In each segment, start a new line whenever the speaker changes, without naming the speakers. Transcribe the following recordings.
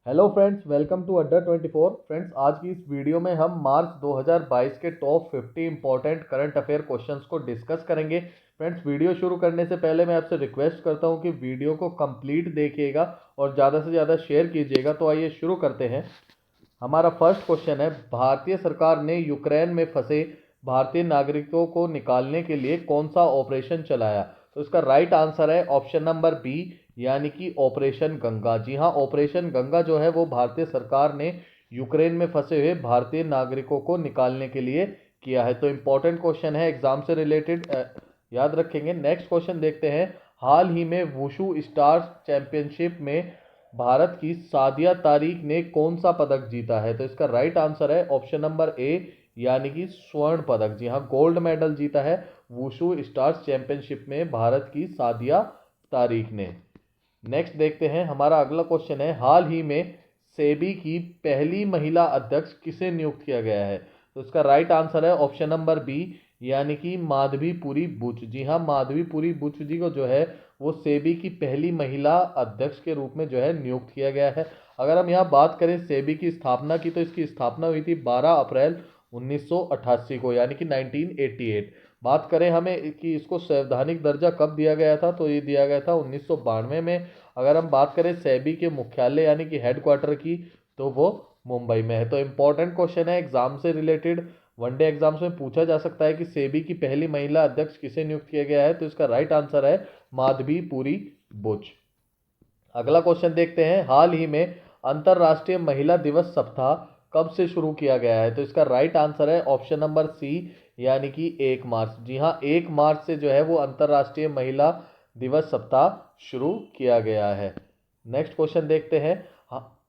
Hello friends, welcome to अड्डा 24। Friends, आज की इस वीडियो में हम मार्च 2022 के top 50 important current affair questions को डिस्कस करेंगे। फ्रेंड्स, वीडियो शुरू करने से पहले मैं आपसे रिक्वेस्ट करता हूं कि वीडियो को कंप्लीट देखिएगा और ज़्यादा से ज़्यादा शेयर कीजिएगा। तो आइए शुरू करते हैं। हमारा फर्स्ट क्वेश्चन है, भारतीय सरकार ने यूक्रेन में फंसे भारतीय नागरिकों को निकालने के लिए कौन सा ऑपरेशन चलाया? तो इसका राइट आंसर है ऑप्शन नंबर बी, यानी कि ऑपरेशन गंगा। जी हाँ, ऑपरेशन गंगा जो है वो भारतीय सरकार ने यूक्रेन में फंसे हुए भारतीय नागरिकों को निकालने के लिए किया है। तो इंपॉर्टेंट क्वेश्चन है, एग्जाम से रिलेटेड, याद रखेंगे। नेक्स्ट क्वेश्चन देखते हैं। हाल ही में वुशु स्टार्स चैंपियनशिप में भारत की सादिया तारिक ने कौन सा पदक जीता है? तो इसका राइट आंसर है ऑप्शन नंबर ए, यानी कि स्वर्ण पदक। जी हाँ, गोल्ड मेडल जीता है वुशु स्टार्स चैंपियनशिप में भारत की सादिया तारिक ने। नेक्स्ट देखते हैं, हमारा अगला क्वेश्चन है, हाल ही में सेबी की पहली महिला अध्यक्ष किसे नियुक्त किया गया है? तो इसका राइट आंसर है ऑप्शन नंबर बी, यानी कि माधवीपुरी बुच। जी हाँ, माधवीपुरी बुच जी को जो है वो सेबी की पहली महिला अध्यक्ष के रूप में जो है नियुक्त किया गया है। अगर हम यहाँ बात करें सेबी की स्थापना की, तो इसकी स्थापना हुई थी 12 अप्रैल 1988 को, यानी कि 1988। बात करें हमें कि इसको संवैधानिक दर्जा कब दिया गया था, तो ये दिया गया था 1992 में। अगर हम बात करें सेबी के मुख्यालय यानी कि हेडक्वार्टर की, तो वो मुंबई में है। तो इंपॉर्टेंट क्वेश्चन है, एग्जाम से रिलेटेड, वनडे एग्जाम्स में पूछा जा सकता है कि सेबी की पहली महिला अध्यक्ष किसे नियुक्त किया गया है? तो इसका राइट आंसर है माधवी पुरी बुच। अगला क्वेश्चन देखते हैं, हाल ही में अंतरराष्ट्रीय महिला दिवस सप्ताह कब से शुरू किया गया है? तो इसका राइट आंसर है ऑप्शन नंबर सी, यानी कि 1 मार्च। जी हाँ, 1 मार्च से जो है वो अंतरराष्ट्रीय महिला दिवस सप्ताह शुरू किया गया है। नेक्स्ट क्वेश्चन देखते हैं,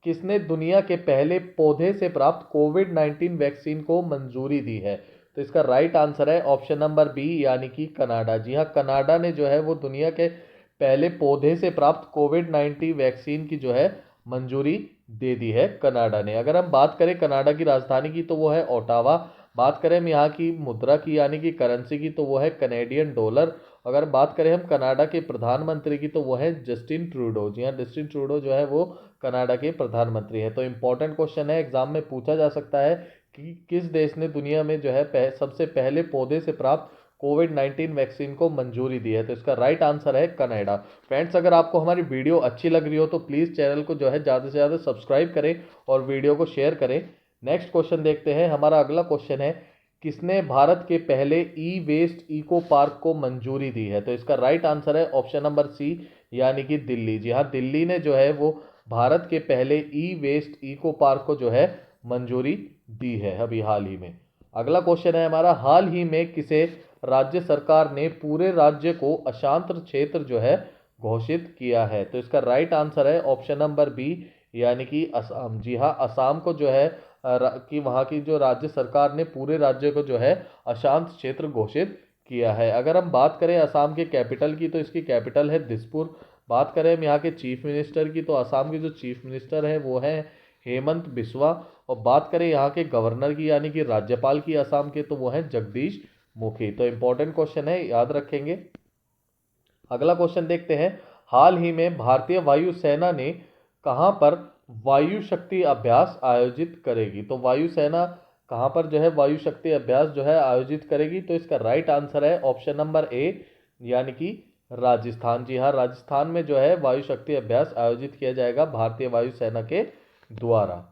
किसने दुनिया के पहले पौधे से प्राप्त कोविड-19 वैक्सीन को मंजूरी दी है? तो इसका राइट आंसर है ऑप्शन नंबर बी, यानी कि कनाडा। जी हाँ, कनाडा ने जो है वो दुनिया के पहले पौधे से प्राप्त कोविड-19 वैक्सीन की जो है मंजूरी दे दी है कनाडा ने। अगर हम बात करें कनाडा की राजधानी की, तो वो है ओटावा। बात करें हम यहाँ की मुद्रा की यानी कि करेंसी की, तो वो है कनेडियन डॉलर। अगर बात करें हम कनाडा के प्रधानमंत्री की, तो वो है जस्टिन ट्रूडो। जी हाँ, जस्टिन ट्रूडो जो है वो कनाडा के प्रधानमंत्री है। तो इंपॉर्टेंट क्वेश्चन है, एग्जाम में पूछा जा सकता है कि किस देश ने दुनिया में जो है सबसे पहले पौधे से प्राप्त कोविड-19 वैक्सीन को मंजूरी दी है? तो इसका राइट आंसर है कनाडा। फ्रेंड्स, अगर आपको हमारी वीडियो अच्छी लग रही हो तो प्लीज़ चैनल को जो है ज़्यादा से ज़्यादा सब्सक्राइब करें और वीडियो को शेयर करें। नेक्स्ट क्वेश्चन देखते हैं, हमारा अगला क्वेश्चन है, किसने भारत के पहले ई वेस्ट इको पार्क को मंजूरी दी है? तो इसका राइट आंसर है ऑप्शन नंबर सी, यानी कि दिल्ली। जी हाँ, दिल्ली ने जो है वो भारत के पहले ई वेस्ट इको पार्क को जो है मंजूरी दी है अभी हाल ही में। अगला क्वेश्चन है हमारा, हाल ही में किसे राज्य सरकार ने पूरे राज्य को अशांत क्षेत्र जो है घोषित किया है? तो इसका राइट आंसर है ऑप्शन नंबर बी, यानी कि असम। जी हाँ, असम को जो है कि वहाँ की जो राज्य सरकार ने पूरे राज्य को जो है अशांत क्षेत्र घोषित किया है। अगर हम बात करें असम के कैपिटल की, तो इसकी कैपिटल है दिसपुर। बात करें हम यहाँ के चीफ मिनिस्टर की, तो असम के जो चीफ मिनिस्टर है वो है हेमंत बिस्वा। और बात करें यहाँ के गवर्नर की यानी कि राज्यपाल की असम के, तो वो है जगदीश मुखी। तो इंपॉर्टेंट क्वेश्चन है, याद रखेंगे। अगला क्वेश्चन देखते हैं, हाल ही में भारतीय वायुसेना ने कहां पर वायु शक्ति अभ्यास आयोजित करेगी? तो वायुसेना कहां पर जो है वायु शक्ति अभ्यास जो है आयोजित करेगी? तो इसका राइट आंसर है ऑप्शन नंबर ए, यानी कि राजस्थान। जी हाँ, राजस्थान में जो है वायु शक्ति अभ्यास आयोजित किया जाएगा भारतीय वायुसेना के द्वारा।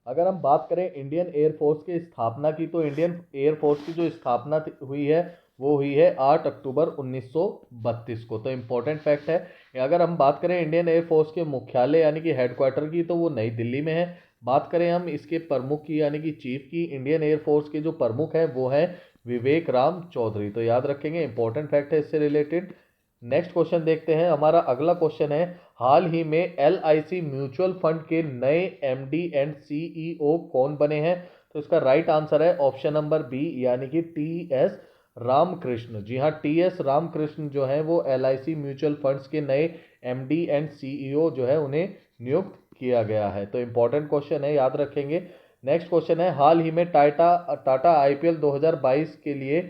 अगर हम बात करें इंडियन एयरफोर्स की स्थापना की, तो इंडियन एयरफोर्स की जो स्थापना हुई है वो हुई है 8 अक्टूबर 1932 को। तो इंपॉर्टेंट फैक्ट है। अगर हम बात करें इंडियन एयरफोर्स के मुख्यालय यानी कि हेडक्वार्टर की, तो वो नई दिल्ली में है। बात करें हम इसके प्रमुख की यानी कि चीफ की, इंडियन एयरफोर्स के जो प्रमुख हैं वो है विवेक राम चौधरी। तो याद रखेंगे, इंपॉर्टेंट फैक्ट है इससे रिलेटेड। नेक्स्ट क्वेश्चन देखते हैं, हमारा अगला क्वेश्चन है, हाल ही में एलआईसी म्यूचुअल फंड के नए एमडी एंड सीईओ कौन बने हैं? तो इसका राइट आंसर है ऑप्शन नंबर बी, यानी कि टी एस रामकृष्ण। जी हाँ, टी एस रामकृष्ण जो है वो एलआईसी म्यूचुअल फंड्स के नए एमडी एंड सीईओ जो है उन्हें नियुक्त किया गया है। तो इंपॉर्टेंट क्वेश्चन है, याद रखेंगे। नेक्स्ट क्वेश्चन है, हाल ही में टाटा टाटा आईपीएल 2022 के लिए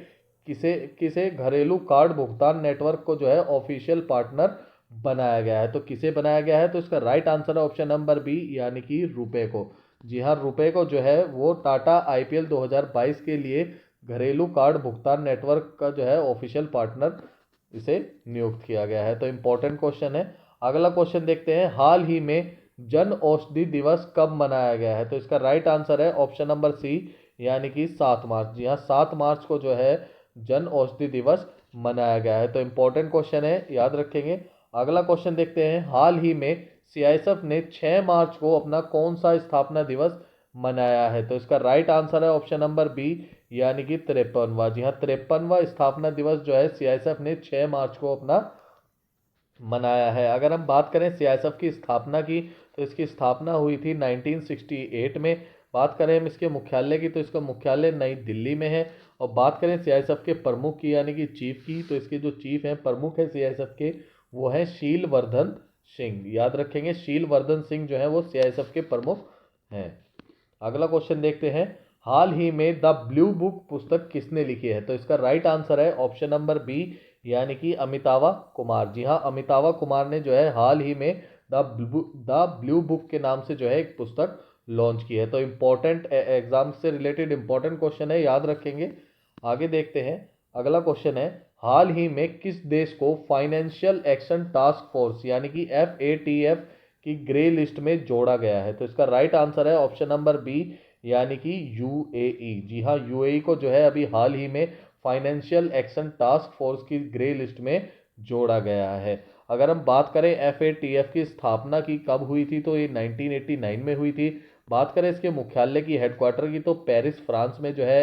किसे किसे घरेलू कार्ड भुगतान नेटवर्क को जो है ऑफिशियल पार्टनर बनाया गया है। तो किसे बनाया गया है? तो इसका राइट आंसर है ऑप्शन नंबर बी, यानी कि रुपए को। जी हाँ, रुपए को जो है वो टाटा आईपीएल 2022 के लिए घरेलू कार्ड भुगतान नेटवर्क का जो है ऑफिशियल पार्टनर इसे नियुक्त किया गया है। तो इम्पोर्टेंट क्वेश्चन है। अगला क्वेश्चन देखते हैं, हाल ही में जन औषधि दिवस कब मनाया गया है? तो इसका राइट आंसर है ऑप्शन नंबर सी, यानी कि 7 मार्च। जी हाँ, 7 मार्च को जो है जन औषधि दिवस मनाया गया है। तो इम्पोर्टेंट क्वेश्चन है, याद रखेंगे। अगला क्वेश्चन देखते हैं, हाल ही में सीआईएसएफ ने 6 मार्च को अपना कौन सा स्थापना दिवस मनाया है? तो इसका राइट आंसर है ऑप्शन नंबर बी, यानी कि 53वां। जी हाँ, 53वां स्थापना दिवस जो है सीआईएसएफ ने 6 मार्च को अपना मनाया है। अगर हम बात करें सीआईएसएफ की स्थापना की, तो इसकी स्थापना हुई थी 1968 में। बात करें हम इसके मुख्यालय की, तो इसका मुख्यालय नई दिल्ली में है। और बात करें सीआईएसएफ के प्रमुख की, यानी कि चीफ की, तो इसके जो चीफ हैं, प्रमुख है सीआईएसएफ के, वो हैं शीलवर्धन सिंह। याद रखेंगे, शीलवर्धन सिंह जो है वो सीआईएसएफ के प्रमुख हैं। अगला क्वेश्चन देखते हैं, हाल ही में द ब्लू बुक पुस्तक किसने लिखी है? तो इसका राइट आंसर है ऑप्शन नंबर बी, यानी कि अमितावा कुमार। जी हाँ, अमितावा कुमार ने जो है हाल ही में द ब्लू बुक के नाम से जो है एक पुस्तक लॉन्च की है। तो इम्पोर्टेंट एग्जाम से रिलेटेड इंपॉर्टेंट क्वेश्चन है, याद रखेंगे। आगे देखते हैं। अगला क्वेश्चन है, हाल ही में किस देश को फाइनेंशियल एक्शन टास्क फोर्स यानी कि FATF की ग्रे लिस्ट में जोड़ा गया है? तो इसका राइट आंसर है ऑप्शन नंबर बी, यानी कि UAE। जी हाँ, UAE को जो है अभी हाल ही में फाइनेंशियल एक्शन टास्क फोर्स की ग्रे लिस्ट में जोड़ा गया है। अगर हम बात करें FATF की स्थापना की कब हुई थी, तो ये 1989 में हुई थी। बात करें इसके मुख्यालय की, हेडक्वार्टर की, तो पेरिस फ्रांस में जो है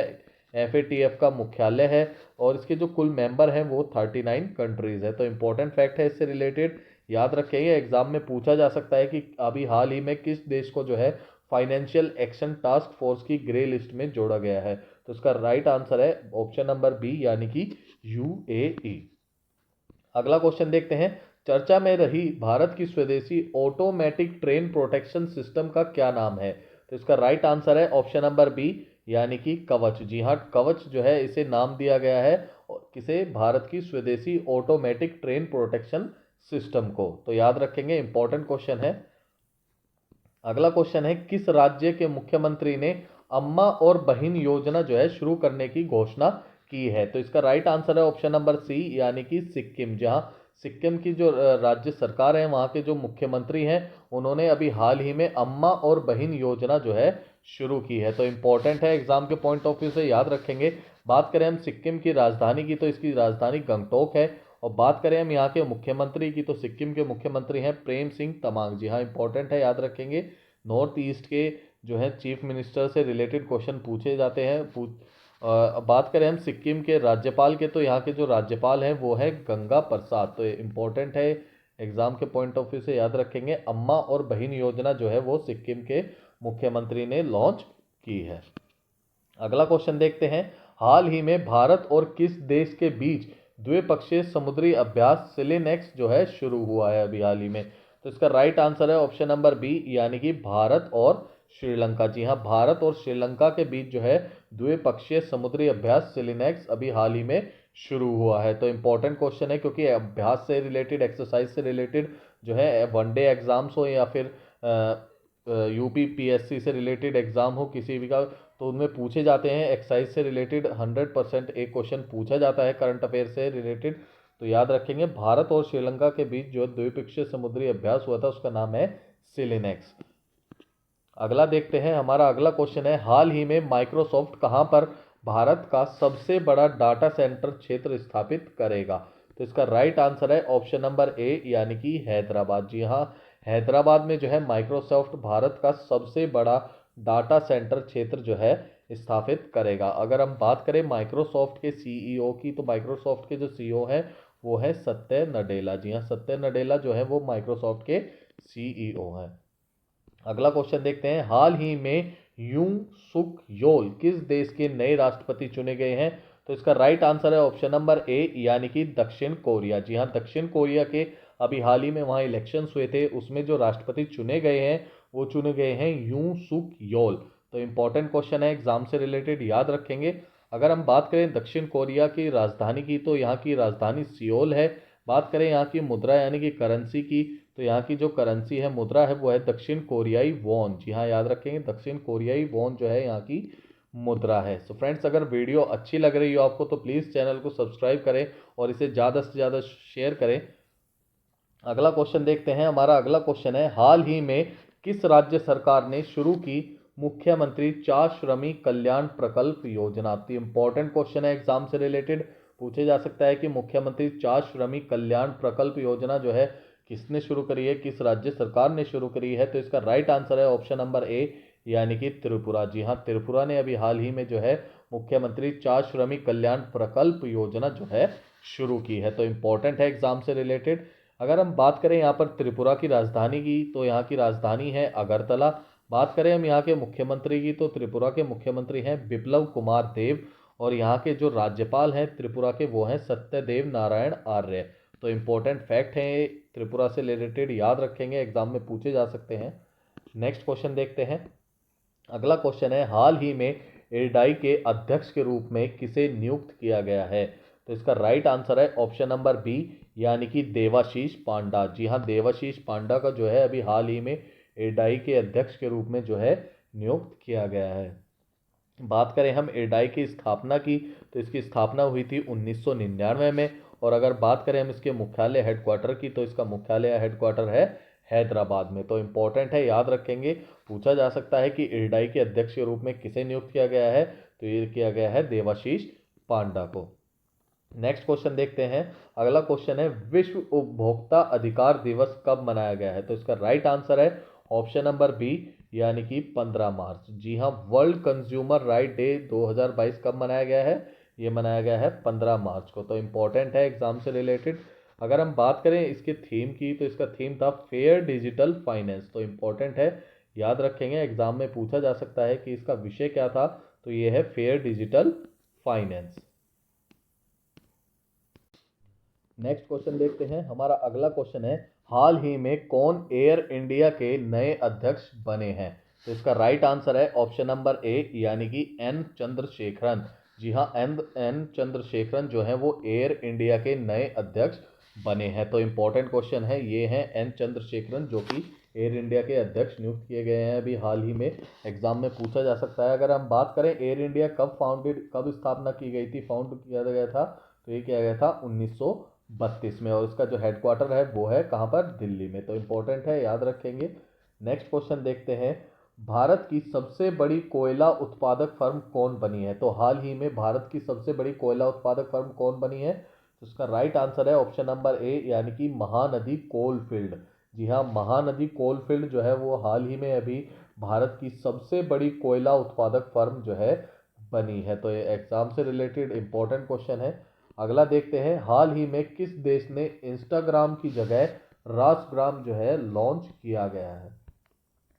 FATF का मुख्यालय है। और इसके जो कुल मेंबर हैं वो 39 कंट्रीज है। तो इंपॉर्टेंट फैक्ट है इससे रिलेटेड, याद रखेंगे। एग्जाम में पूछा जा सकता है कि अभी हाल ही में किस देश को जो है फाइनेंशियल एक्शन टास्क फोर्स की ग्रे लिस्ट में जोड़ा गया है? तो इसका राइट आंसर है ऑप्शन नंबर बी, यानी कि UAE। अगला क्वेश्चन देखते हैं, चर्चा में रही भारत की स्वदेशी ऑटोमेटिक ट्रेन प्रोटेक्शन सिस्टम का क्या नाम है? तो इसका राइट आंसर है ऑप्शन नंबर बी, यानी कि कवच। जी हाँ, कवच जो है इसे नाम दिया गया है किसे? भारत की स्वदेशी ऑटोमेटिक ट्रेन प्रोटेक्शन सिस्टम को। तो याद रखेंगे, इंपॉर्टेंट क्वेश्चन है। अगला क्वेश्चन है, किस राज्य के मुख्यमंत्री ने अम्मा और बहिन योजना जो है शुरू करने की घोषणा की है? तो इसका राइट आंसर है ऑप्शन नंबर सी, यानी कि सिक्किम। जहां सिक्किम की जो राज्य सरकार है, वहां के जो मुख्यमंत्री हैं, उन्होंने अभी हाल ही में अम्मा और बहिन योजना जो है शुरू की है। तो इंपॉर्टेंट है, एग्जाम के पॉइंट ऑफ व्यू से याद रखेंगे। बात करें हम सिक्किम की राजधानी की, तो इसकी राजधानी गंगटोक है। और बात करें हम यहाँ के मुख्यमंत्री की, तो सिक्किम के मुख्यमंत्री हैं प्रेम सिंह तमांग। जी हाँ, इंपॉर्टेंट है, याद रखेंगे। नॉर्थ ईस्ट के जो है चीफ मिनिस्टर से रिलेटेड क्वेश्चन पूछे जाते हैं। बात करें हम सिक्किम के राज्यपाल के, तो यहाँ के जो राज्यपाल हैं वो है गंगा प्रसाद। तो इम्पोर्टेंट है, एग्जाम के पॉइंट ऑफ व्यू से याद रखेंगे। अम्मा और बहिन योजना जो है वो सिक्किम के मुख्यमंत्री ने लॉन्च की है। अगला क्वेश्चन देखते हैं, हाल ही में भारत और किस देश के बीच द्विपक्षीय समुद्री अभ्यास सिलिनेक्स जो है शुरू हुआ है अभी हाल ही में? तो इसका राइट आंसर है ऑप्शन नंबर बी, यानी कि भारत और श्रीलंका। जी हाँ, भारत और श्रीलंका के बीच जो है द्विपक्षीय समुद्री अभ्यास सिलिनेक्स अभी हाल ही में शुरू हुआ है। तो इंपॉर्टेंट क्वेश्चन है, क्योंकि अभ्यास से रिलेटेड, एक्सरसाइज से रिलेटेड जो है वनडे एग्जाम्स हो या फिर UPPSC से रिलेटेड एग्जाम हो किसी भी का, तो उनमें पूछे जाते हैं एक्सरसाइज से रिलेटेड 100% एक क्वेश्चन पूछा जाता है करंट अफेयर से रिलेटेड। तो याद रखेंगे, भारत और श्रीलंका के बीच जो द्विपक्षीय समुद्री अभ्यास हुआ था उसका नाम है सिलिनेक्स। अगला देखते हैं, हमारा अगला क्वेश्चन है, हाल ही में माइक्रोसॉफ्ट कहां पर भारत का सबसे बड़ा डाटा सेंटर क्षेत्र स्थापित करेगा? तो इसका राइट आंसर है ऑप्शन नंबर ए, यानी कि हैदराबाद। जी हाँ, हैदराबाद में जो है माइक्रोसॉफ्ट भारत का सबसे बड़ा डाटा सेंटर क्षेत्र जो है स्थापित करेगा। अगर हम बात करें माइक्रोसॉफ्ट के CEO की, तो माइक्रोसॉफ्ट के जो CEO हैं वो है सत्य नडेला। जी हाँ, सत्य नडेला जो है वो माइक्रोसॉफ्ट के CEO हैं। अगला क्वेश्चन देखते हैं, हाल ही में यूं सुक योल किस देश के नए राष्ट्रपति चुने गए हैं? तो इसका राइट आंसर है ऑप्शन नंबर ए, यानी कि दक्षिण कोरिया। जी हाँ, दक्षिण कोरिया के अभी हाल ही में वहाँ इलेक्शंस हुए थे, उसमें जो राष्ट्रपति चुने गए हैं वो चुने गए हैं यूं सुक योल। तो इंपॉर्टेंट क्वेश्चन है, एग्जाम से रिलेटेड, याद रखेंगे। अगर हम बात करें दक्षिण कोरिया की राजधानी की, तो यहाँ की राजधानी सियोल है। बात करें यहाँ की मुद्रा यानी कि करेंसी की, तो यहाँ की जो करेंसी है, मुद्रा है, वो है दक्षिण कोरियाई वॉन। जी हाँ, याद रखेंगे, दक्षिण कोरियाई वॉन जो है यहाँ की मुद्रा है। सो फ्रेंड्स, अगर वीडियो अच्छी लग रही हो आपको तो प्लीज़ चैनल को सब्सक्राइब करें और इसे ज़्यादा से ज़्यादा शेयर करें। अगला क्वेश्चन देखते हैं। हमारा अगला क्वेश्चन है, हाल ही में किस राज्य सरकार ने शुरू की मुख्यमंत्री चा श्रमिक कल्याण प्रकल्प योजना? तो इंपॉर्टेंट क्वेश्चन है, एग्जाम से रिलेटेड पूछे जा सकता है कि मुख्यमंत्री चा श्रमिक कल्याण प्रकल्प योजना जो है किसने शुरू करी है, किस राज्य सरकार ने शुरू करी है? तो इसका राइट आंसर है ऑप्शन नंबर ए, यानी कि त्रिपुरा। जी हाँ, त्रिपुरा ने अभी हाल ही में जो है मुख्यमंत्री चा श्रमिक कल्याण प्रकल्प योजना जो है शुरू की है। तो इंपॉर्टेंट है एग्जाम से रिलेटेड। अगर हम बात करें यहाँ पर त्रिपुरा की राजधानी की, तो यहाँ की राजधानी है अगरतला। बात करें हम यहाँ के मुख्यमंत्री की, तो त्रिपुरा के मुख्यमंत्री हैं बिप्लब कुमार देव, और यहाँ के जो राज्यपाल हैं त्रिपुरा के, वो हैं सत्यदेव नारायण आर्य। तो इम्पोर्टेंट फैक्ट हैं त्रिपुरा से रिलेटेड, याद रखेंगे, एग्जाम में पूछे जा सकते हैं। नेक्स्ट क्वेश्चन देखते हैं। अगला क्वेश्चन है, हाल ही में एडाई के अध्यक्ष के रूप में किसे नियुक्त किया गया है? तो इसका राइट आंसर है ऑप्शन नंबर बी, यानी कि देवाशीष पांडा। जी हाँ, देवाशीष पांडा का जो है अभी हाल ही में एडाई के अध्यक्ष के रूप में जो है नियुक्त किया गया है। बात करें हम एडाई की स्थापना की, तो इसकी स्थापना हुई थी 1999 में। और अगर बात करें हम इसके मुख्यालय हेडक्वार्टर की, तो इसका मुख्यालय हेडक्वार्टर है हैदराबाद में। तो इंपॉर्टेंट है, याद रखेंगे, पूछा जा सकता है कि एडाई के अध्यक्ष के रूप में किसे नियुक्त किया गया है? तो ये किया गया है देवाशीष पांडा को। नेक्स्ट क्वेश्चन देखते हैं। अगला क्वेश्चन है, विश्व उपभोक्ता अधिकार दिवस कब मनाया गया है? तो इसका राइट आंसर है ऑप्शन नंबर बी, यानी कि 15 मार्च। जी हाँ, वर्ल्ड कंज्यूमर राइट डे 2022 कब मनाया गया है? ये मनाया गया है 15 मार्च को। तो इंपॉर्टेंट है एग्जाम से रिलेटेड। अगर हम बात करें इसके थीम की, तो इसका थीम था फेयर डिजिटल फाइनेंस। तो इंपॉर्टेंट है, याद रखेंगे, एग्जाम में पूछा जा सकता है कि इसका विषय क्या था। तो ये है fair digital finance. Next question देखते हैं। हमारा अगला क्वेश्चन है, हाल ही में कौन एयर इंडिया के नए अध्यक्ष बने हैं? तो इसका राइट आंसर है ऑप्शन नंबर ए, यानी कि एन चंद्रशेखरन। जी हाँ, एन चंद्रशेखरन जो है वो एयर इंडिया के नए अध्यक्ष बने हैं। तो इंपॉर्टेंट क्वेश्चन है, ये हैं एन चंद्रशेखरन, जो कि एयर इंडिया के अध्यक्ष नियुक्त किए गए हैं अभी हाल ही में। एग्जाम में पूछा जा सकता है। अगर हम बात करें एयर इंडिया कब स्थापना की गई थी, फाउंड किया गया था, तो ये किया गया था 1932 में। और इसका जो हेडक्वार्टर है वो है कहाँ पर? दिल्ली में। तो इंपॉर्टेंट है, याद रखेंगे। नेक्स्ट क्वेश्चन देखते हैं। भारत की सबसे बड़ी कोयला उत्पादक फर्म कौन बनी है? तो हाल ही में भारत की सबसे बड़ी कोयला उत्पादक फर्म कौन बनी है? तो इसका राइट आंसर है ऑप्शन नंबर ए, यानी कि महानदी कोलफील्ड। जी हाँ, महानदी कोलफील्ड जो है वो हाल ही में अभी भारत की सबसे बड़ी कोयला उत्पादक फर्म जो है बनी है। तो ये एग्जाम से रिलेटेड इंपॉर्टेंट क्वेश्चन है। अगला देखते हैं, हाल ही में किस देश ने इंस्टाग्राम की जगह रासग्राम जो है लॉन्च किया गया है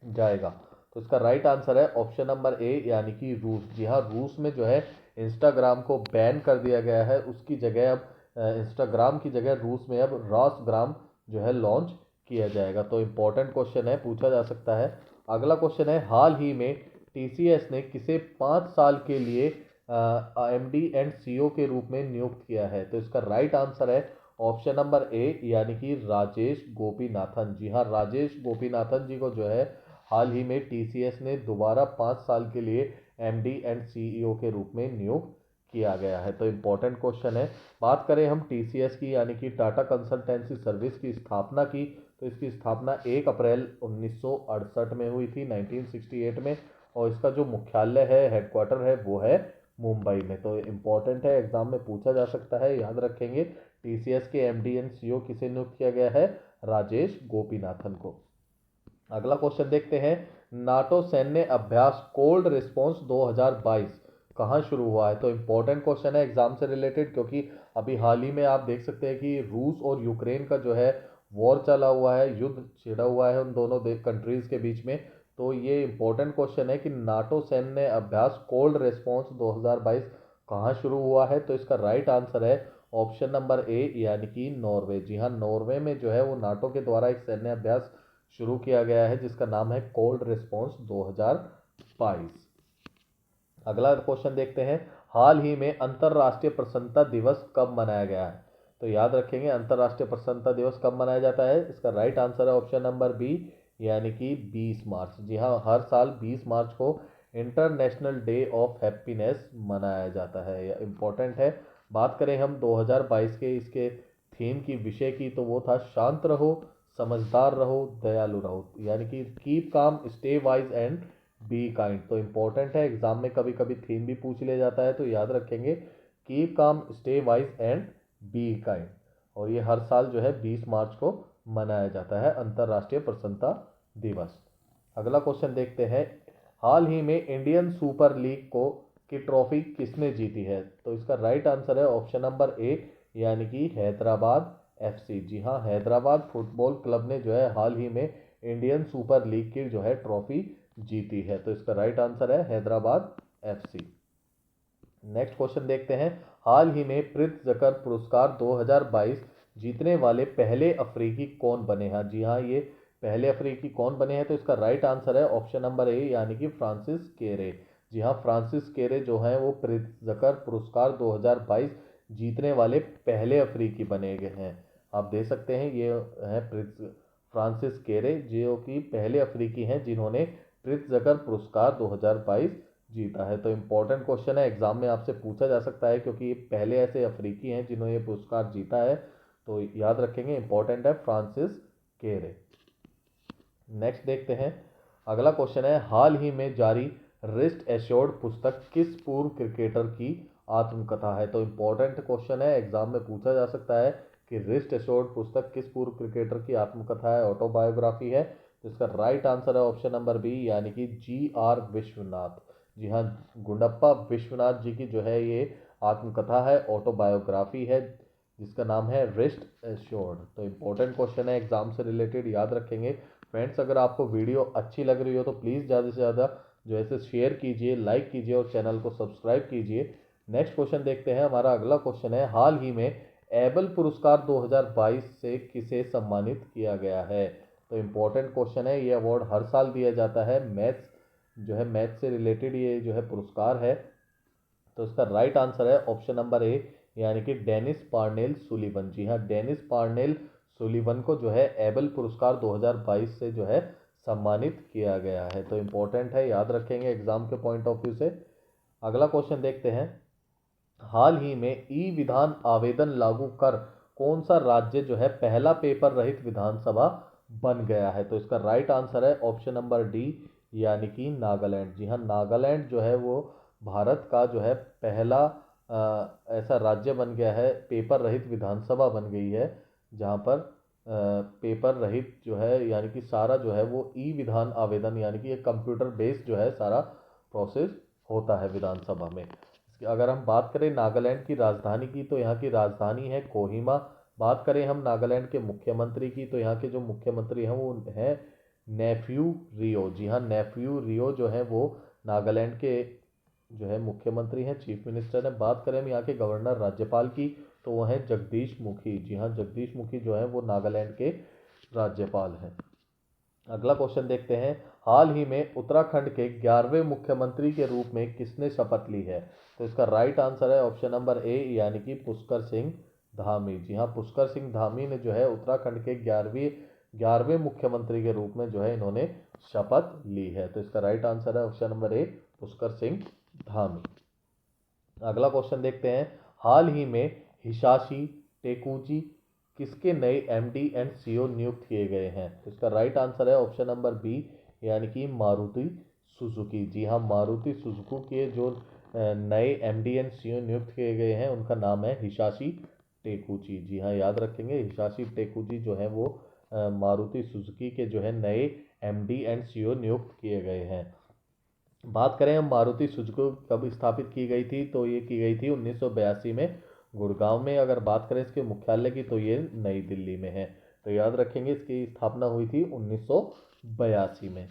जाएगा? तो इसका राइट आंसर है ऑप्शन नंबर ए, यानी कि रूस। जी हाँ, रूस में जो है इंस्टाग्राम को बैन कर दिया गया है। उसकी जगह अब इंस्टाग्राम की जगह रूस में अब रासग्राम जो है लॉन्च किया जाएगा। तो इंपॉर्टेंट क्वेश्चन है, पूछा जा सकता है। अगला क्वेश्चन है, हाल ही में टीसीएस ने किसे 5 साल के लिए एमडी एंड सीईओ के रूप में नियुक्त किया है? तो इसका राइट आंसर है ऑप्शन नंबर ए, यानी कि राजेश गोपीनाथन। जी हाँ, राजेश गोपीनाथन जी को जो है हाल ही में टीसीएस ने दोबारा 5 साल के लिए एमडी एंड सीईओ के रूप में नियुक्त किया गया है। तो इंपॉर्टेंट क्वेश्चन है। बात करें हम टीसीएस की, यानी कि टाटा कंसल्टेंसी सर्विस की स्थापना की, तो इसकी स्थापना 1 अप्रैल 1968 में हुई थी, 1968 में। और इसका जो मुख्यालय है, हेडक्वार्टर है, वो है मुंबई में। तो इंपॉर्टेंट है, एग्जाम में पूछा जा सकता है, याद रखेंगे। टीसीएस के एमडी एंड सीईओ किसे नियुक्त किया गया है? राजेश गोपीनाथन को। अगला क्वेश्चन देखते हैं। नाटो सैन्य अभ्यास कोल्ड रिस्पॉन्स 2022 कहाँ शुरू हुआ है? तो इंपॉर्टेंट क्वेश्चन है एग्जाम से रिलेटेड, क्योंकि अभी हाल ही में आप देख सकते हैं कि रूस और यूक्रेन का जो है वॉर चला हुआ है, युद्ध छिड़ा हुआ है उन दोनों कंट्रीज के बीच में। तो ये इंपॉर्टेंट क्वेश्चन है कि नाटो सैन्य अभ्यास कोल्ड रिस्पॉन्स 2022 कहाँ शुरू हुआ है? तो इसका राइट आंसर है ऑप्शन नंबर ए, यानी कि नॉर्वे। जी हाँ, नॉर्वे में जो है वो नाटो के द्वारा एक सैन्य अभ्यास शुरू किया गया है, जिसका नाम है कोल्ड रिस्पॉन्स 2022। अगला क्वेश्चन देखते हैं। हाल ही में अंतर्राष्ट्रीय प्रसन्नता दिवस कब मनाया गया है? तो याद रखेंगे अंतर्राष्ट्रीय प्रसन्नता दिवस कब मनाया जाता है। इसका राइट आंसर है ऑप्शन नंबर बी, यानी कि 20 मार्च। जी हाँ, हर साल 20 मार्च को इंटरनेशनल डे ऑफ हैप्पीनेस मनाया जाता है। यह इम्पोर्टेंट है। बात करें हम 2022 के इसके थीम की, विषय की, तो वो था शांत रहो, समझदार रहो, दयालु रहो, यानी कि keep calm, stay wise and be kind. तो इम्पोर्टेंट है, एग्जाम में कभी कभी थीम भी पूछ लिया जाता है, तो याद रखेंगे keep calm, stay wise and be kind. और ये हर साल जो है 20 मार्च को मनाया जाता है अंतर्राष्ट्रीय प्रसन्नता दिवस। अगला क्वेश्चन देखते हैं, हाल ही में इंडियन सुपर लीग को की ट्रॉफी किसने जीती है। तो इसका राइट आंसर है ऑप्शन नंबर ए, यानी कि हैदराबाद एफसी। जी हाँ, हैदराबाद फुटबॉल क्लब ने जो है हाल ही में इंडियन सुपर लीग की जो है ट्रॉफी जीती है। तो इसका राइट आंसर है हैदराबाद एफसी। नेक्स्ट क्वेश्चन देखते हैं, हाल ही में प्रित्जकर पुरस्कार 2022 जीतने वाले पहले अफ्रीकी कौन बने हैं। जी हाँ, ये पहले अफ्रीकी कौन बने हैं। तो इसका राइट आंसर है ऑप्शन नंबर ए, यानी कि फ्रांसिस केरे। जी हाँ, फ्रांसिस केरे जो हैं वो प्रित्जकर पुरस्कार 2022 जीतने वाले पहले अफ्रीकी बने गए हैं। आप देख सकते हैं ये है फ्रांसिस केरे, जो कि पहले अफ्रीकी हैं जिन्होंने प्रित्जकर पुरस्कार 2022 जीता है। तो इम्पोर्टेंट क्वेश्चन है, एग्जाम में आपसे पूछा जा सकता है, क्योंकि ये पहले ऐसे अफ्रीकी हैं जिन्होंने ये पुरस्कार जीता है। तो याद रखेंगे, इंपॉर्टेंट है फ्रांसिस केरे। नेक्स्ट देखते हैं, अगला क्वेश्चन है, हाल ही में जारी रिस्ट एश्योर्ड पुस्तक किस पूर्व क्रिकेटर की आत्मकथा है। तो इम्पोर्टेंट क्वेश्चन है, एग्जाम में पूछा जा सकता है कि रिस्ट एश्योर्ड पुस्तक किस पूर्व क्रिकेटर की आत्मकथा है, ऑटोबायोग्राफी है। तो इसका राइट आंसर है ऑप्शन नंबर बी, यानी कि GR विश्वनाथ। जी हाँ, गुंडप्पा विश्वनाथ जी की जो है ये आत्मकथा है, ऑटोबायोग्राफी है, जिसका नाम है रिस्ट एश्योर्ड। तो इम्पोर्टेंट क्वेश्चन है, एग्जाम से रिलेटेड, याद रखेंगे। फ्रेंड्स, अगर आपको वीडियो अच्छी लग रही हो तो प्लीज़ ज़्यादा से ज़्यादा जो है शेयर कीजिए, लाइक कीजिए और चैनल को सब्सक्राइब कीजिए। नेक्स्ट क्वेश्चन देखते हैं, हमारा अगला क्वेश्चन है, हाल ही में एबल पुरस्कार 2022 से किसे सम्मानित किया गया है। तो इम्पोर्टेंट क्वेश्चन है, ये अवार्ड हर साल दिया जाता है, मैथ्स जो है मैथ से रिलेटेड ये जो है पुरस्कार है। तो इसका राइट आंसर है ऑप्शन नंबर ए, यानी कि डेनिस पार्नेल सुलिवन। जी हाँ, डेनिस पार्नेल सुलिवन को जो है एबल पुरस्कार 2022 से जो है सम्मानित किया गया है। तो इम्पोर्टेंट है, याद रखेंगे एग्जाम के पॉइंट ऑफ व्यू से। अगला क्वेश्चन देखते हैं, हाल ही में ई विधान आवेदन लागू कर कौन सा राज्य जो है पहला पेपर रहित विधानसभा बन गया है। तो इसका राइट आंसर है ऑप्शन नंबर डी, यानी कि नागालैंड। जी हाँ, नागालैंड जो है वो भारत का जो है पहला ऐसा राज्य बन गया है, पेपर रहित विधानसभा बन गई है, जहाँ पर पेपर रहित जो है, यानी कि सारा जो है वो ई विधान आवेदन, यानी कि एक कंप्यूटर बेस्ड जो है सारा प्रोसेस होता है विधानसभा में। अगर हम बात करें नागालैंड की राजधानी की, तो यहाँ की राजधानी है कोहिमा। बात करें हम नागालैंड के मुख्यमंत्री की, तो यहाँ के जो मुख्यमंत्री हैं वो हैं नेफ्यू रियो। जी हाँ, नेफ्यू रियो जो है वो नागालैंड के जो है मुख्यमंत्री हैं, चीफ मिनिस्टर हैं। बात करें हम यहाँ के गवर्नर राज्यपाल की, तो वो हैं जगदीश मुखी। जी हाँ, जगदीश मुखी जो है वो नागालैंड के राज्यपाल हैं। अगला क्वेश्चन देखते हैं, हाल ही में उत्तराखंड के 11वें मुख्यमंत्री के रूप में किसने शपथ ली है। तो इसका राइट आंसर है ऑप्शन नंबर ए, यानी कि पुष्कर सिंह धामी। जी हाँ, पुष्कर सिंह धामी ने जो है उत्तराखंड के 11वें मुख्यमंत्री के रूप में जो है इन्होंने शपथ ली है। तो इसका राइट आंसर है option number A, Pushkar Singh Dhami. अगला क्वेश्चन देखते हैं, हाल ही में हिसाशी टेकूची किसके नए MD एंड CEO नियुक्त किए गए हैं। तो इसका राइट आंसर है ऑप्शन नंबर बी, यानी कि मारुति सुजुकी। जी हाँ, मारुति सुजुकी के जो नए MD एंड CEO नियुक्त किए गए हैं उनका नाम है हिसाशी टेकूची। जी हाँ, याद रखेंगे, हिसाशी टेकूची जो है वो मारुति सुजुकी के जो है नए MD एंड CEO नियुक्त किए गए हैं। बात करें हम मारुति सुजुकी कब स्थापित की गई थी, तो ये की गई थी 1982 में गुड़गांव में। अगर बात करें इसके मुख्यालय की, तो ये नई दिल्ली में है। तो याद रखेंगे, इसकी स्थापना हुई थी 1982 में।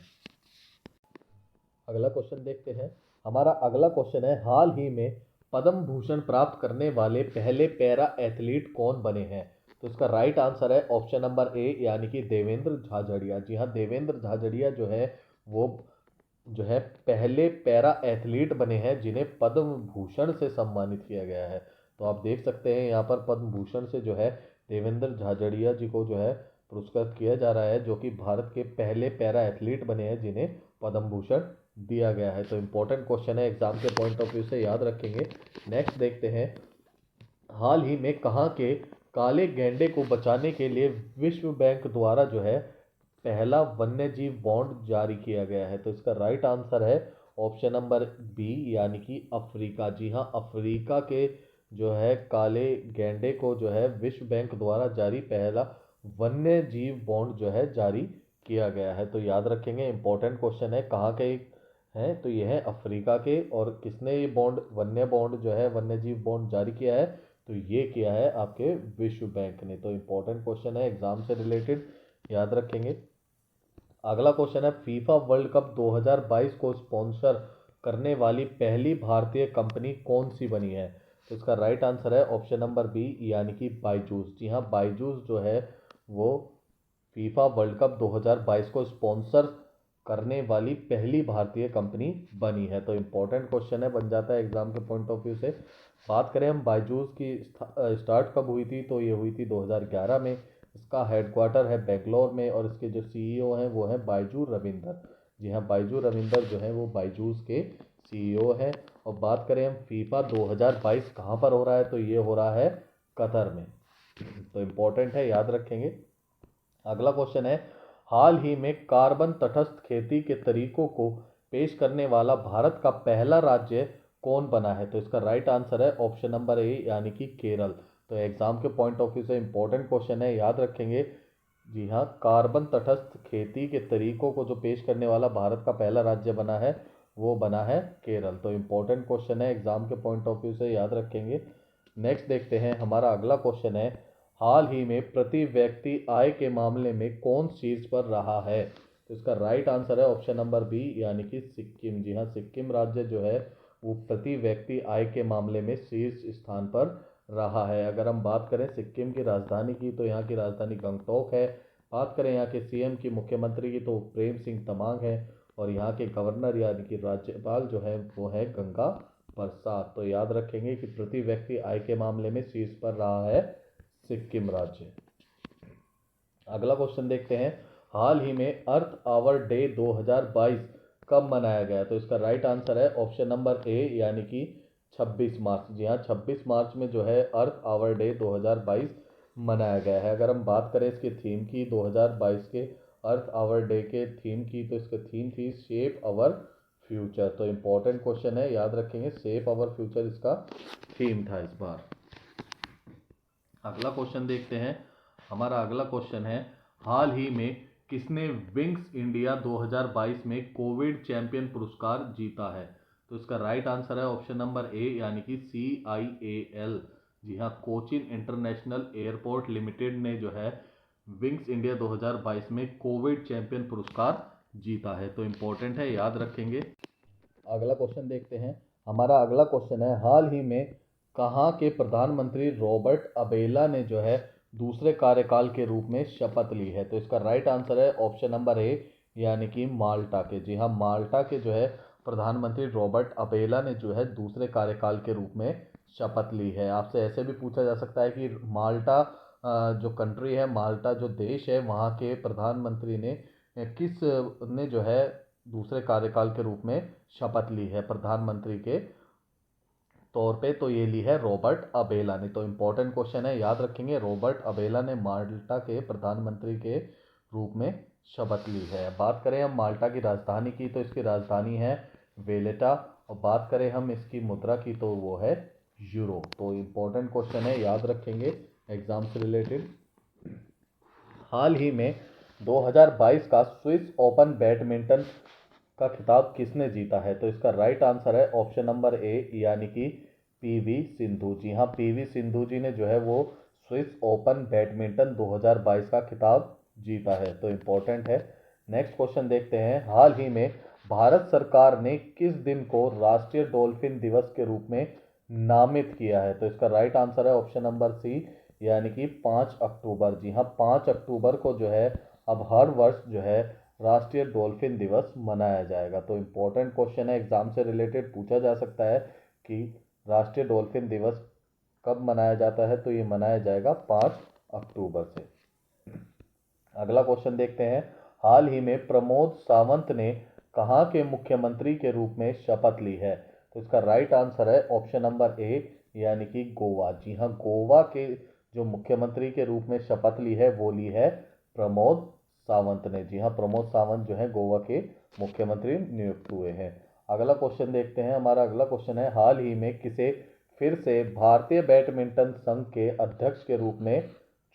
अगला क्वेश्चन देखते हैं, हमारा अगला क्वेश्चन है, हाल ही में पद्म भूषण प्राप्त करने वाले पहले पैरा एथलीट कौन बने हैं। तो इसका राइट आंसर है ऑप्शन नंबर ए, यानी कि देवेंद्र झाझड़िया। जी हाँ, देवेंद्र झाझड़िया जो है वो जो है पहले पैरा एथलीट बने हैं जिन्हें पद्म भूषण से सम्मानित किया गया है। तो आप देख सकते हैं यहाँ पर पद्म भूषण से जो है देवेंद्र झाझड़िया जी को जो है पुरस्कृत किया जा रहा है, जो कि भारत के पहले पैरा एथलीट बने हैं जिन्हें पद्म भूषण दिया गया है। तो इम्पोर्टेंट क्वेश्चन है, एग्जाम के पॉइंट ऑफ व्यू से याद रखेंगे। नेक्स्ट देखते हैं, हाल ही में कहाँ के काले गैंडे को बचाने के लिए विश्व बैंक द्वारा जो है पहला वन्यजीव बॉन्ड जारी किया गया है? तो इसका राइट आंसर है ऑप्शन नंबर बी, यानी कि अफ्रीका। जी हाँ, अफ्रीका के जो है काले गैंडे को जो है विश्व बैंक द्वारा जारी पहला वन्यजीव बॉन्ड जो है जारी किया गया है। तो याद रखेंगे, इंपॉर्टेंट क्वेश्चन है, कहाँ के हैं? तो ये है अफ्रीका के। और किसने ये बॉन्ड, वन्य बॉन्ड जो है वन्यजीव बॉन्ड जारी किया है? तो ये किया है आपके विश्व बैंक ने। तो इंपॉर्टेंट क्वेश्चन है, एग्जाम से रिलेटेड, याद रखेंगे। अगला क्वेश्चन है, फीफा वर्ल्ड कप 2022 को स्पॉन्सर करने वाली पहली भारतीय कंपनी कौन सी बनी है? तो इसका राइट आंसर है ऑप्शन नंबर बी, यानी कि बायजूस। जी हाँ, बायजूस जो है वो फीफा वर्ल्ड कप 2022 को स्पॉन्सर करने वाली पहली भारतीय कंपनी बनी है। तो इम्पोर्टेंट क्वेश्चन है, बन जाता है एग्जाम के पॉइंट ऑफ व्यू से। बात करें हम बायजूस की स्टार्ट कब हुई थी, तो ये हुई थी 2011 में। इसका हेडक्वार्टर है बेंगलोर में और इसके जो सीईओ हैं वो हैं बायजू रविंदर। जी हाँ, बायजू रविंदर जो है वो बायजूस के सीईओ हैं। और बात करें हम फीफा 2022 कहाँ पर हो रहा है, तो ये हो रहा है कतर में। तो इम्पोर्टेंट है, याद रखेंगे। अगला क्वेश्चन है, हाल ही में कार्बन तटस्थ खेती के तरीकों को पेश करने वाला भारत का पहला राज्य कौन बना है? तो इसका राइट आंसर है ऑप्शन नंबर ए, यानी कि केरल। तो एग्जाम के पॉइंट ऑफ व्यू से इंपॉर्टेंट क्वेश्चन है, याद रखेंगे। जी हाँ, कार्बन तटस्थ खेती के तरीकों को जो पेश करने वाला भारत का पहला राज्य बना है वो बना है केरल। तो इम्पोर्टेंट क्वेश्चन है, एग्जाम के पॉइंट ऑफ व्यू से याद रखेंगे। नेक्स्ट देखते हैं, हमारा अगला क्वेश्चन है, हाल ही में प्रति व्यक्ति आय के मामले में कौन शीर्ष पर रहा है? तो इसका राइट आंसर है ऑप्शन नंबर बी, यानी कि सिक्किम। जी हाँ, सिक्किम राज्य जो है वो प्रति व्यक्ति आय के मामले में शीर्ष स्थान पर रहा है। अगर हम बात करें सिक्किम की राजधानी की, तो यहाँ की राजधानी गंगटोक है। बात करें यहाँ के सीएम की, मुख्यमंत्री की, तो प्रेम सिंह तमांग है। और यहाँ के गवर्नर यानी कि राज्यपाल जो है वो है गंगा प्रसाद। तो याद रखेंगे कि प्रति व्यक्ति आय के मामले में शीर्ष पर रहा है सिक्किम राज्य। अगला क्वेश्चन देखते हैं, हाल ही में अर्थ आवर डे 2022 कब मनाया गया? तो इसका राइट आंसर है ऑप्शन नंबर ए, यानी कि 26 मार्च। जी हाँ, 26 मार्च में जो है अर्थ आवर डे 2022 मनाया गया है। अगर हम बात करें इसकी थीम की, 2022 के अर्थ आवर डे के थीम की, तो इसका थीम थी शेप आवर फ्यूचर। तो इम्पोर्टेंट क्वेश्चन है, याद रखेंगे, शेप आवर फ्यूचर इसका थीम था इस बार। अगला क्वेश्चन देखते हैं, हमारा अगला क्वेश्चन है, हाल ही में किसने विंग्स इंडिया 2022 में कोविड चैंपियन पुरस्कार जीता है? तो इसका राइट आंसर है ऑप्शन नंबर ए, यानी कि CIAL। जी हाँ, कोचिन इंटरनेशनल एयरपोर्ट लिमिटेड ने जो है विंग्स इंडिया 2022 में कोविड चैंपियन पुरस्कार जीता है। तो इम्पोर्टेंट है, याद रखेंगे। अगला क्वेश्चन देखते हैं, हमारा अगला क्वेश्चन है, हाल ही में कहाँ के प्रधानमंत्री रॉबर्ट अबेला ने जो है दूसरे कार्यकाल के रूप में शपथ ली है? तो इसका राइट आंसर है ऑप्शन नंबर ए, यानी कि माल्टा के। जी हाँ, माल्टा के जो है प्रधानमंत्री रॉबर्ट अबेला ने जो है दूसरे कार्यकाल के रूप में शपथ ली है। आपसे ऐसे भी पूछा जा सकता है कि माल्टा जो कंट्री है, माल्टा जो देश है, वहाँ के प्रधानमंत्री ने किस ने जो है दूसरे कार्यकाल के रूप में शपथ ली है प्रधानमंत्री के तौर पे? तो ये ली है रॉबर्ट अबेला ने। तो इम्पोर्टेंट क्वेश्चन है, याद रखेंगे, रॉबर्ट अबेला ने माल्टा के प्रधानमंत्री के रूप में शपथ ली है। बात करें हम माल्टा की राजधानी की, तो इसकी राजधानी है वेलेटा। और बात करें हम इसकी मुद्रा की, तो वो है यूरो। तो इम्पोर्टेंट क्वेश्चन है, याद रखेंगे, एग्जाम से रिलेटेड। हाल ही में 2022 का स्विस ओपन बैडमिंटन का खिताब किसने जीता है? तो इसका राइट आंसर है ऑप्शन नंबर ए, यानी कि पीवी सिंधु। जी हाँ, पीवी सिंधु जी ने जो है वो स्विस ओपन बैडमिंटन 2022 का खिताब जीता है। तो इम्पोर्टेंट है। नेक्स्ट क्वेश्चन देखते हैं, हाल ही में भारत सरकार ने किस दिन को राष्ट्रीय डॉल्फिन दिवस के रूप में नामित किया है? तो इसका राइट आंसर है ऑप्शन नंबर सी, यानी कि 5 अक्टूबर। जी हाँ, 5 अक्टूबर को जो है अब हर वर्ष जो है राष्ट्रीय डॉल्फिन दिवस मनाया जाएगा। तो इम्पोर्टेंट क्वेश्चन है, एग्जाम से रिलेटेड पूछा जा सकता है कि राष्ट्रीय डॉल्फिन दिवस कब मनाया जाता है? तो ये मनाया जाएगा 5 अक्टूबर से। अगला क्वेश्चन देखते हैं। हाल ही में प्रमोद सावंत ने कहाँ के मुख्यमंत्री के रूप में शपथ ली है? तो इसका राइट आंसर है ऑप्शन नंबर ए, यानी कि गोवा। जी हाँ, गोवा के जो मुख्यमंत्री के रूप में शपथ ली है वो ली है प्रमोद सावंत ने। जी हाँ, प्रमोद सावंत जो है गोवा के मुख्यमंत्री नियुक्त हुए हैं। अगला क्वेश्चन देखते हैं। हमारा अगला क्वेश्चन है, हाल ही में किसे फिर से भारतीय बैडमिंटन संघ के अध्यक्ष के रूप में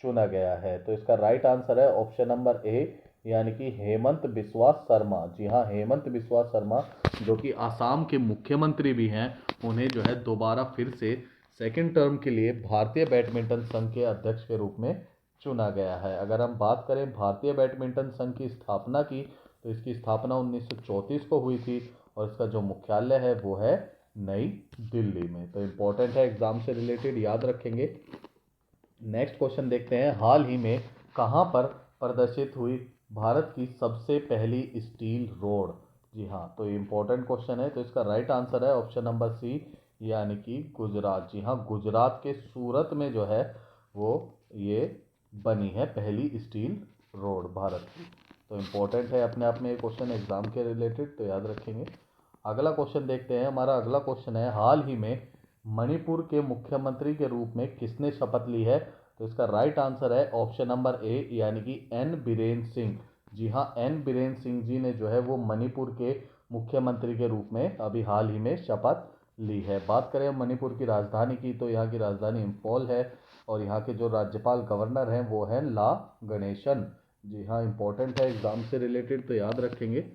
चुना गया है? तो इसका राइट आंसर है ऑप्शन नंबर ए, यानी कि हेमंत बिस्वा शर्मा। जी हाँ, हेमंत बिस्वा शर्मा जो कि आसाम के मुख्यमंत्री भी हैं, उन्हें जो है दोबारा फिर से सेकंड टर्म के लिए भारतीय बैडमिंटन संघ के अध्यक्ष के रूप में चुना गया है। अगर हम बात करें भारतीय बैडमिंटन संघ की स्थापना की, तो इसकी स्थापना 1934 को हुई थी और इसका जो मुख्यालय है वो है नई दिल्ली में। तो इम्पोर्टेंट है, एग्जाम से रिलेटेड याद रखेंगे। नेक्स्ट क्वेश्चन देखते हैं। हाल ही में कहाँ पर प्रदर्शित हुई भारत की सबसे पहली स्टील रोड? जी हाँ, तो ये इंपॉर्टेंट क्वेश्चन है। तो इसका राइट आंसर है ऑप्शन नंबर सी, यानी कि गुजरात। जी हाँ, गुजरात के सूरत में जो है वो ये बनी है पहली स्टील रोड भारत की। तो इम्पोर्टेंट है अपने आप में ये क्वेश्चन एग्जाम के रिलेटेड, तो याद रखेंगे। अगला क्वेश्चन देखते हैं। हमारा अगला क्वेश्चन है, हाल ही में मणिपुर के मुख्यमंत्री के रूप में किसने शपथ ली है? तो इसका राइट आंसर है ऑप्शन नंबर ए, यानी कि एन बीरेन सिंह। जी हाँ, एन बीरेन सिंह जी ने जो है वो मणिपुर के मुख्यमंत्री के रूप में अभी हाल ही में शपथ ली है। बात करें मणिपुर की राजधानी की, तो यहाँ की राजधानी इम्फॉल है और यहाँ के जो राज्यपाल गवर्नर हैं वो हैं ला गणेशन। जी हाँ, इंपॉर्टेंट है एग्जाम से रिलेटेड, तो याद रखेंगे।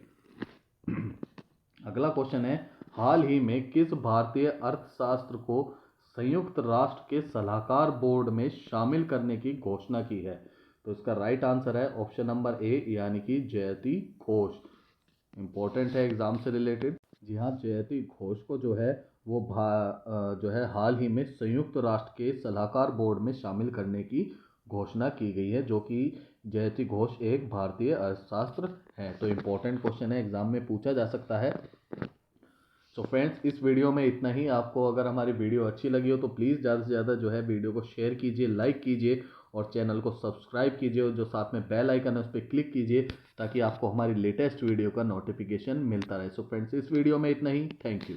अगला क्वेश्चन है, हाल ही में किस भारतीय अर्थशास्त्र को संयुक्त राष्ट्र के सलाहकार बोर्ड में शामिल करने की घोषणा की है? तो इसका राइट आंसर है ऑप्शन नंबर ए, यानी कि जयति घोष। इंपॉर्टेंट है एग्जाम से रिलेटेड। जी हाँ, जयति घोष को जो है वो जो है हाल ही में संयुक्त राष्ट्र के सलाहकार बोर्ड में शामिल करने की घोषणा की गई है, जो कि जयति घोष एक भारतीय अर्थशास्त्र है। तो इम्पोर्टेंट क्वेश्चन है, एग्जाम में पूछा जा सकता है। सो फ्रेंड्स, इस वीडियो में इतना ही। आपको अगर हमारी वीडियो अच्छी लगी हो तो प्लीज़ ज़्यादा से ज़्यादा जो है वीडियो को शेयर कीजिए, लाइक कीजिए और चैनल को सब्सक्राइब कीजिए और जो साथ में बेल आइकन है उस पर क्लिक कीजिए ताकि आपको हमारी लेटेस्ट वीडियो का नोटिफिकेशन मिलता रहे। सो फ्रेंड्स, इस वीडियो में इतना ही। Thank you.